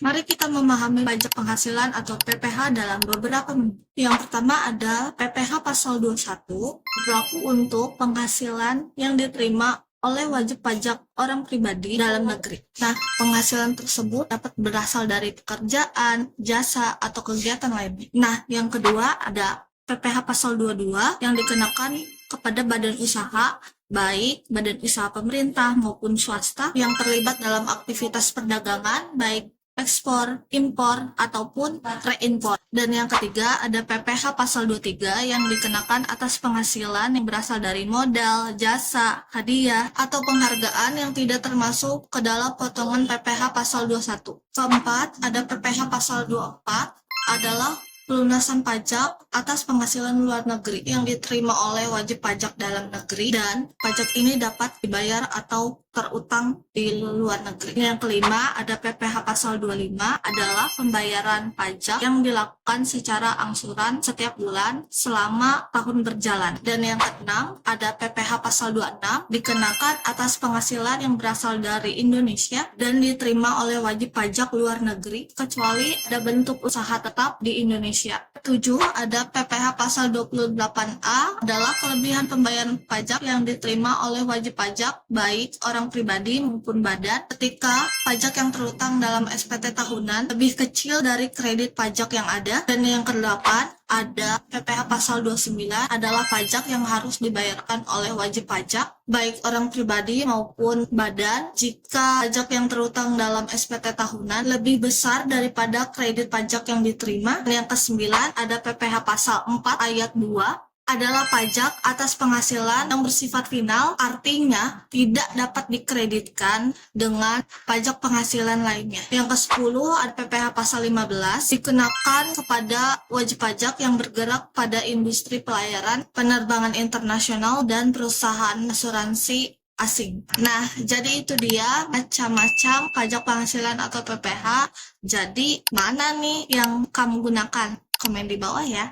Mari kita memahami pajak penghasilan atau PPh dalam beberapa menu. Yang pertama ada PPh pasal 21, berlaku untuk penghasilan yang diterima oleh wajib pajak orang pribadi dalam negeri. Nah, penghasilan tersebut dapat berasal dari pekerjaan, jasa, atau kegiatan lainnya. Nah, yang kedua ada PPh pasal 22 yang dikenakan kepada badan usaha, baik badan usaha pemerintah maupun swasta yang terlibat dalam aktivitas perdagangan, baik ekspor, impor, ataupun reimpor. Dan yang ketiga ada PPh pasal 23 yang dikenakan atas penghasilan yang berasal dari modal, jasa, hadiah, atau penghargaan yang tidak termasuk ke dalam potongan PPh pasal 21. Keempat, ada PPh pasal 24 adalah pelunasan pajak atas penghasilan luar negeri yang diterima oleh wajib pajak dalam negeri, dan pajak ini dapat dibayar atau terutang di luar negeri. Yang kelima ada PPh pasal 25 adalah pembayaran pajak yang dilakukan secara angsuran setiap bulan selama tahun berjalan. Dan yang keenam ada PPh pasal 26 dikenakan atas penghasilan yang berasal dari Indonesia dan diterima oleh wajib pajak luar negeri kecuali ada bentuk usaha tetap di Indonesia. 7 ada PPh pasal 28A adalah kelebihan pembayaran pajak yang diterima oleh wajib pajak baik orang pribadi maupun badan ketika pajak yang terutang dalam SPT tahunan lebih kecil dari kredit pajak yang ada. Dan yang kedelapan ada PPh pasal 29 adalah pajak yang harus dibayarkan oleh wajib pajak baik orang pribadi maupun badan jika pajak yang terutang dalam SPT tahunan lebih besar daripada kredit pajak yang diterima. Dan yang kesembilan ada PPh pasal 4 ayat 2 adalah pajak atas penghasilan yang bersifat final, artinya tidak dapat dikreditkan dengan pajak penghasilan lainnya. Yang ke-10 ada PPh pasal 15 dikenakan kepada wajib pajak yang bergerak pada industri pelayaran, penerbangan internasional, dan perusahaan asuransi asing. Nah, jadi itu dia macam-macam pajak penghasilan atau PPh. Jadi, mana nih yang kamu gunakan? Komen di bawah ya.